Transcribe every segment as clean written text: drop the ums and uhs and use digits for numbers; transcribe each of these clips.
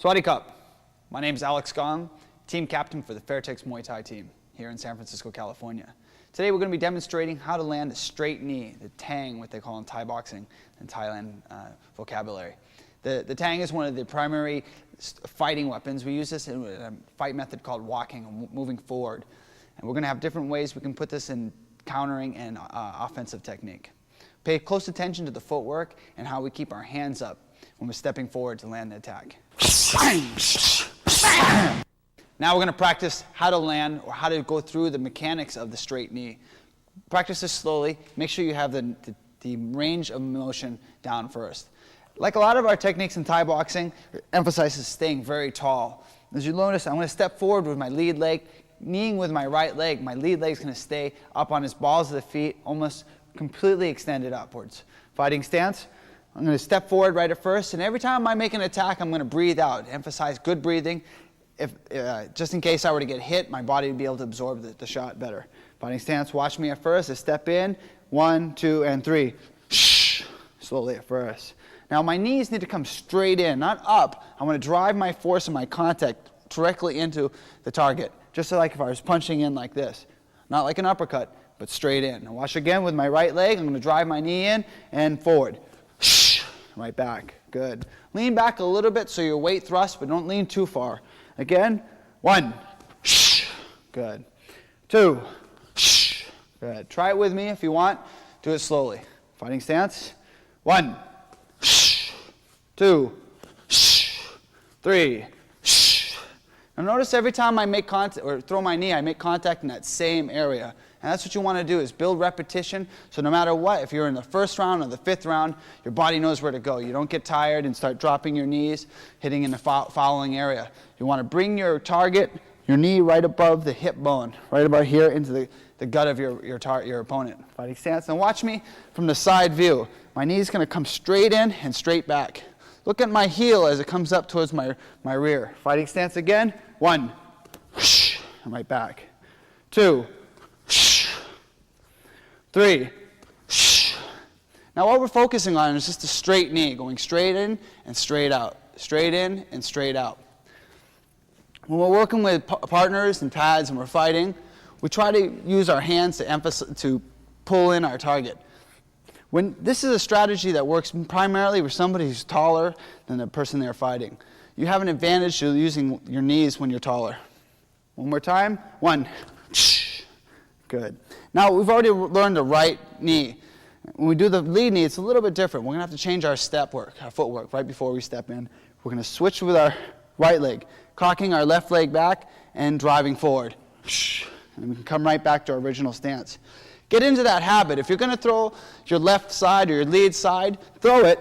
Sawasdee Cup. My name is Alex Gong, team captain for the Fairtex Muay Thai team here in San Francisco, California. Today we're going to be demonstrating how to land a straight knee, the tang, what they call in Thai boxing and Thailand vocabulary. The tang is one of the primary fighting weapons. We use this in a fight method called walking, moving forward. And we're going to have different ways we can put this in countering and offensive technique. Pay close attention to the footwork and how we keep our hands up when we're stepping forward to land the attack. Now we're going to practice how to land or how to go through the mechanics of the straight knee. Practice this slowly. Make sure you have the range of motion down first. Like a lot of our techniques in Thai boxing, it emphasizes staying very tall. As you notice, I'm going to step forward with my lead leg, kneeing with my right leg. My lead leg is going to stay up on his balls of the feet, almost completely extended upwards. Fighting stance. I'm going to step forward right at first, and every time I make an attack, I'm going to breathe out. Emphasize good breathing. Just in case I were to get hit, my body would be able to absorb the shot better. Fighting stance, watch me at first. I step in, 1, 2, and 3. Slowly at first. Now my knees need to come straight in, not up. I want to drive my force and my contact directly into the target, just like if I was punching in like this. Not like an uppercut, but straight in. Now watch again with my right leg. I'm going to drive my knee in and forward. Right back. Good. Lean back a little bit so your weight thrusts, but don't lean too far. Again. 1. Good. 2. Good. Try it with me if you want. Do it slowly. Fighting stance. 1. 2. 3. Now notice every time I make contact or throw my knee, I make contact in that same area. And that's what you want to do, is build repetition. So no matter what, if you're in the first round or the 5th round, your body knows where to go. You don't get tired and start dropping your knees, hitting in the following area. You want to bring your target, your knee right above the hip bone, right about here into the gut of your opponent. Fighting stance. Now watch me from the side view. My knee is going to come straight in and straight back. Look at my heel as it comes up towards my rear. Fighting stance again. 1. And right back. 2. 3. Now what we're focusing on is just a straight knee, going straight in and straight out. Straight in and straight out. When we're working with partners and pads and we're fighting, we try to use our hands to pull in our target. This is a strategy that works primarily with somebody who's taller than the person they're fighting. You have an advantage to using your knees when you're taller. One more time. 1. Good. Now we've already learned the right knee. When we do the lead knee, it's a little bit different. We're going to have to change our our footwork right before we step in. We're going to switch with our right leg, cocking our left leg back and driving forward. And we can come right back to our original stance. Get into that habit. If you're going to throw your left side or your lead side, throw it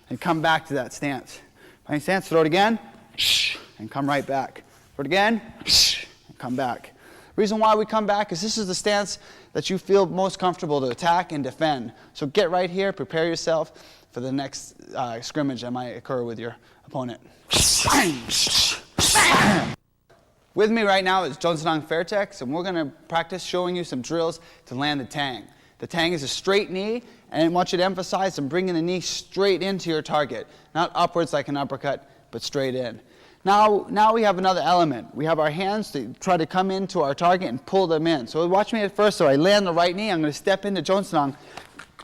and come back to that stance. Fighting stance, throw it again and come right back. Throw it again and come back. The reason why we come back is this is the stance that you feel most comfortable to attack and defend. So get right here, prepare yourself for the next scrimmage that might occur with your opponent. With me right now is Johnson Fairtex, and we're going to practice showing you some drills to land the tang. The tang is a straight knee, and I want you to emphasize on bringing the knee straight into your target, not upwards like an uppercut, but straight in. Now we have another element. We have our hands to try to come into our target and pull them in. So watch me at first. So I land the right knee. I'm going to step into Johnson,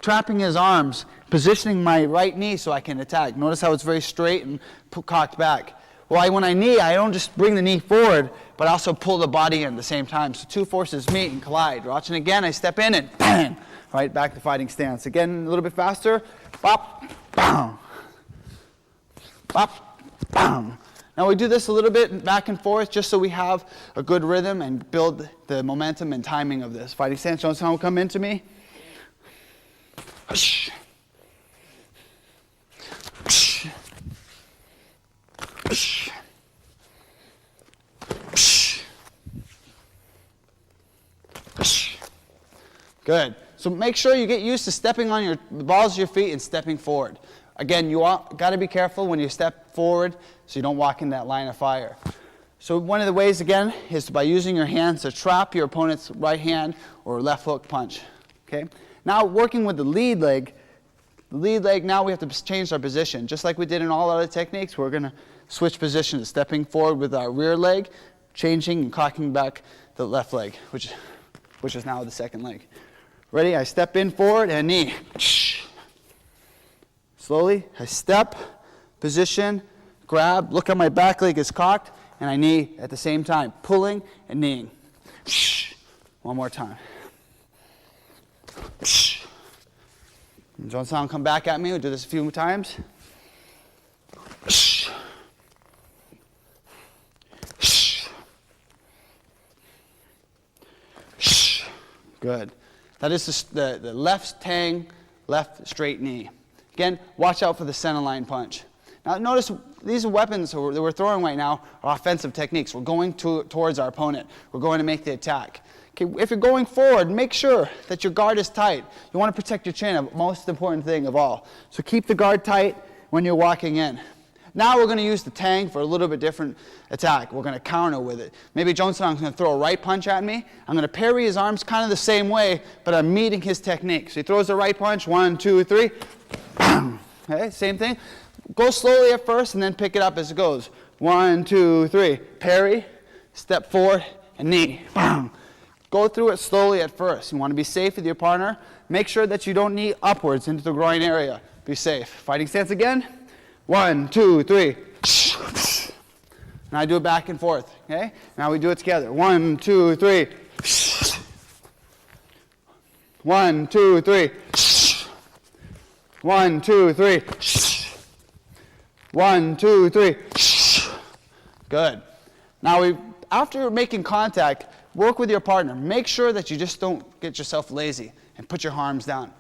trapping his arms, positioning my right knee so I can attack. Notice how it's very straight and cocked back. Well, when I knee, I don't just bring the knee forward, but I also pull the body in at the same time. So two forces meet and collide. Watching again, I step in and bang, right back to fighting stance. Again, a little bit faster. Bop, bang. Bop, bang. Now we do this a little bit back and forth just so we have a good rhythm and build the momentum and timing of this. Fighting stance, Johnson will come into me. Good. So make sure you get used to stepping on the balls of your feet and stepping forward. Again, you got to be careful when you step forward so you don't walk in that line of fire. So one of the ways, again, is by using your hands to trap your opponent's right hand or left hook punch. Okay? Now working with the lead leg, The lead leg, now we have to change our position. Just like we did in all other techniques, we're going to switch positions, stepping forward with our rear leg, changing and cocking back the left leg, which is now the second leg. Ready? I step in forward and knee. Slowly, I step, position, grab, look at my back leg is cocked, and I knee at the same time, pulling and kneeing. One more time. Johnson, come back at me. We'll do this a few times. Good. That is the left tang, left straight knee. Again, watch out for the center line punch. Now notice these weapons that we're throwing right now are offensive techniques. We're going towards our opponent. We're going to make the attack. Okay, if you're going forward, make sure that your guard is tight. You want to protect your chin, the most important thing of all. So keep the guard tight when you're walking in. Now we're going to use the tang for a little bit different attack. We're going to counter with it. Maybe Johnson is going to throw a right punch at me. I'm going to parry his arms kind of the same way, but I'm meeting his technique. So he throws the right punch, 1, 2, 3. Okay, same thing. Go slowly at first and then pick it up as it goes. 1, 2, 3. Parry, step forward, and knee. Go through it slowly at first. You want to be safe with your partner. Make sure that you don't knee upwards into the groin area. Be safe. Fighting stance again. 1, 2, 3. And I do it back and forth. Okay? Now we do it together. 1, 2, 3. 1, 2, 3. 1, 2, 3. 1, 2, 3. Good. Now after making contact, work with your partner. Make sure that you just don't get yourself lazy and put your arms down.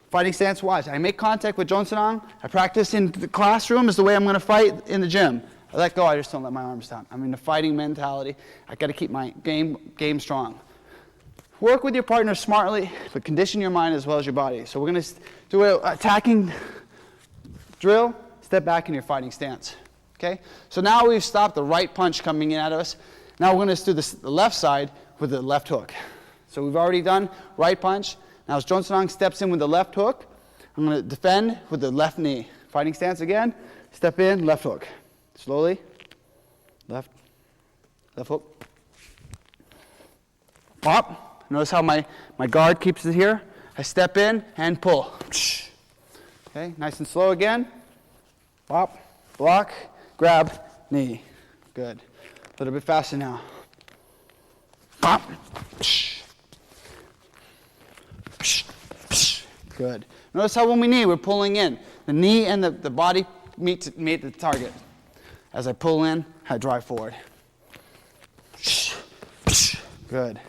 Fighting stance wise, I make contact with Johnson. I practice in the classroom is the way I'm going to fight in the gym. I let go, I just don't let my arms down. I'm in a fighting mentality. I got to keep my game strong. Work with your partner smartly, but condition your mind as well as your body. So we're going to do an attacking drill, step back in your fighting stance. Okay? So now we've stopped the right punch coming in at us. Now we're going to do the left side with the left hook. So we've already done right punch. Now as Johnson steps in with the left hook, I'm going to defend with the left knee. Fighting stance again, step in, left hook. Slowly, left hook. Pop. Notice how my guard keeps it here. I step in and pull. Okay, nice and slow again. Pop, block, grab, knee. Good. A little bit faster now. Pop. Good. Notice how when we knee, we're pulling in. The knee and the body meet the target. As I pull in, I drive forward. Good.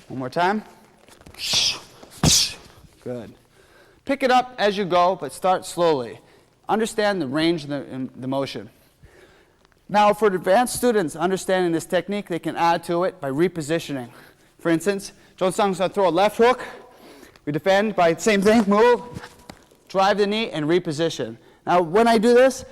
One more time. Good. Pick it up as you go, but start slowly. Understand the range and the motion. Now, for advanced students understanding this technique, they can add to it by repositioning. For instance, Johnson is going to throw a left hook. We defend by the same thing, move, drive the knee, and reposition. Now, when I do this,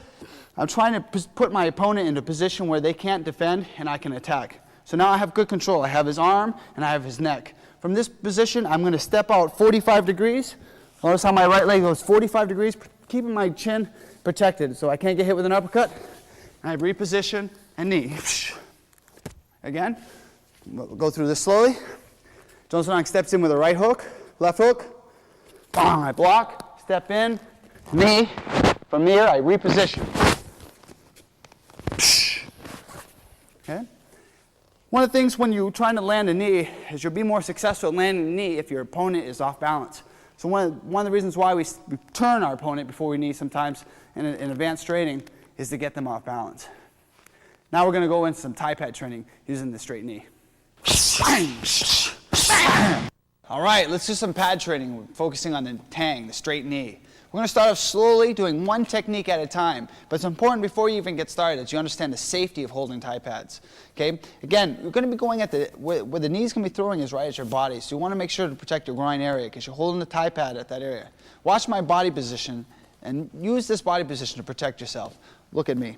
I'm trying to put my opponent in a position where they can't defend and I can attack. So now I have good control. I have his arm and I have his neck. From this position, I'm going to step out 45 degrees. Notice how my right leg goes 45 degrees, keeping my chin protected so I can't get hit with an uppercut. And I reposition and knee. Again, we'll go through this slowly. Johnson steps in with a right hook, left hook. Bang, I block, step in, knee. From there, I reposition. Okay? One of the things when you're trying to land a knee is you'll be more successful at landing a knee if your opponent is off balance. So one of the reasons why we turn our opponent before we knee sometimes in advanced training is to get them off balance. Now we're going to go into some Thai pad training using the straight knee. All right, let's do some pad training, focusing on the tang, the straight knee. We're going to start off slowly, doing one technique at a time. But it's important before you even get started that you understand the safety of holding Thai pads. Okay? Again, you're going to be going at where the knee's going to be throwing is right at your body. So you want to make sure to protect your groin area because you're holding the Thai pad at that area. Watch my body position and use this body position to protect yourself. Look at me.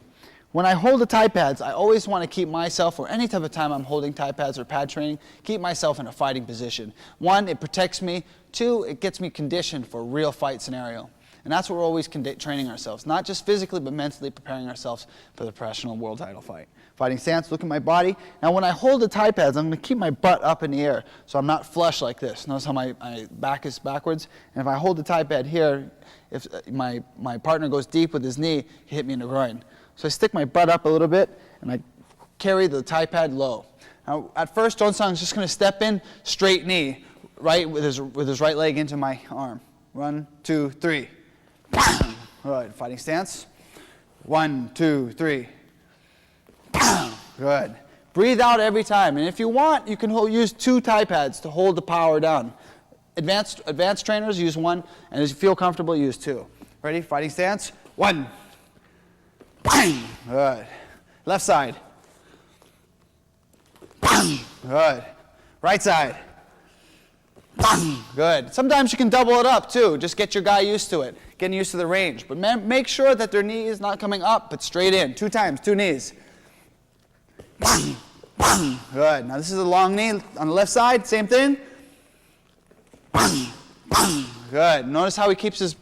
When I hold the Thai pads, I always want to keep myself, or any type of time I'm holding Thai pads or pad training, keep myself in a fighting position. One, it protects me. Two, it gets me conditioned for a real fight scenario. And that's what we're always training ourselves, not just physically, but mentally preparing ourselves for the professional world title fight. Fighting stance, look at my body. Now when I hold the Thai pads, I'm going to keep my butt up in the air, so I'm not flush like this. Notice how my back is backwards? And if I hold the Thai pad here, if my partner goes deep with his knee, he hit me in the groin. So I stick my butt up a little bit, and I carry the Thai pad low. Now, at first, Jonsang is just going to step in, straight knee, right with his right leg into my arm. 1, 2, 3. Good. Fighting stance. 1, 2, 3. Good. Breathe out every time. And if you want, you can use 2 Thai pads to hold the power down. Advanced trainers use 1, and as you feel comfortable, use 2. Ready? Fighting stance. 1. Good. Left side. Good. Right side. Good. Sometimes you can double it up too. Just get your guy used to it. Getting used to the range. But make sure that their knee is not coming up, but straight in. 2 times, 2 knees. Good. Now this is a long knee on the left side. Same thing. Good. Notice how he keeps his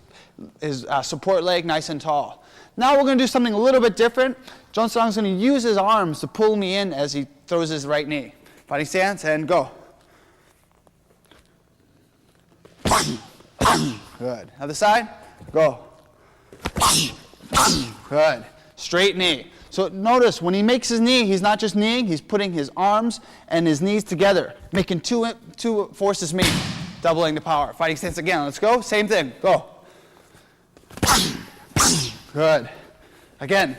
support leg nice and tall. Now we're going to do something a little bit different. Jonsang's going to use his arms to pull me in as he throws his right knee. Fighting stance and go. Good. Other side. Go. Good. Straight knee. So notice when he makes his knee, he's not just kneeing, he's putting his arms and his knees together, making two forces meet, doubling the power. Fighting stance again. Let's go. Same thing. Go. Good. Again.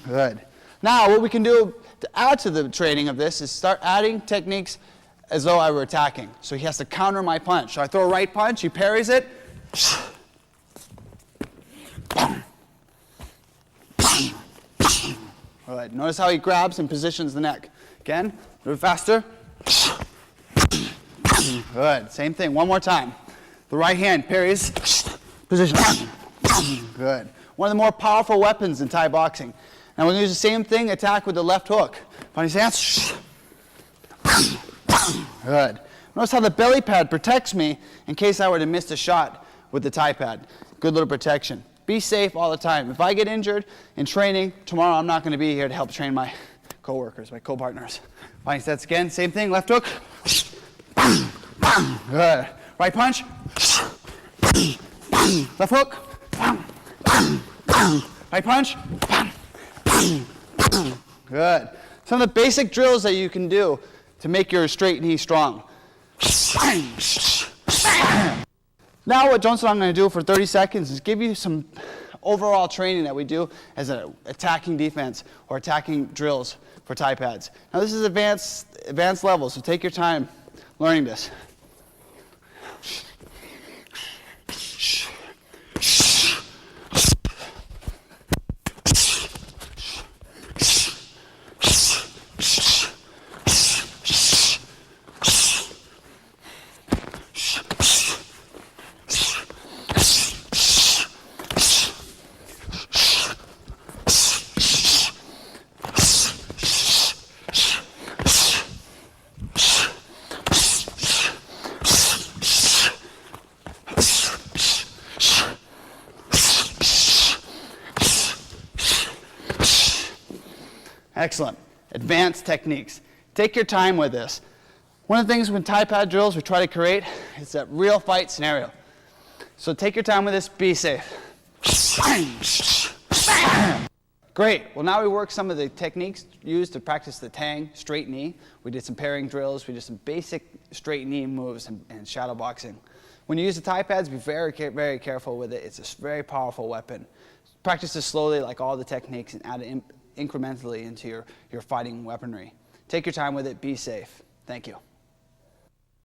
Good. Now what we can do to add to the training of this is start adding techniques as though I were attacking. So he has to counter my punch. So I throw a right punch, he parries it. All right, notice how he grabs and positions the neck. Again, a little faster. Good, same thing, one more time. The right hand parries, position. Good. One of the more powerful weapons in Thai boxing. Now we're going to use the same thing, attack with the left hook. Fighting stance. Good. Notice how the belly pad protects me in case I were to miss a shot with the Thai pad. Good little protection. Be safe all the time. If I get injured in training, tomorrow I'm not going to be here to help train my co-workers, my co-partners. Fighting stance again, same thing, left hook. Good. Right punch. Left hook. Right punch. Good. Some of the basic drills that you can do to make your straight knee strong. Now what Jonsang I'm going to do for 30 seconds is give you some overall training that we do as an attacking defense or attacking drills for Thai pads. Now this is advanced level, so take your time learning this. Excellent. Advanced techniques. Take your time with this. One of the things with Thai pad drills we try to create is that real fight scenario. So take your time with this. Be safe. Great. Well, now we work some of the techniques used to practice the Tang straight knee. We did some pairing drills. We did some basic straight knee moves and shadow boxing. When you use the Thai pads, be very, very careful with it. It's a very powerful weapon. Practice this slowly like all the techniques and add it incrementally into your fighting weaponry. Take your time with it. Be safe. Thank you.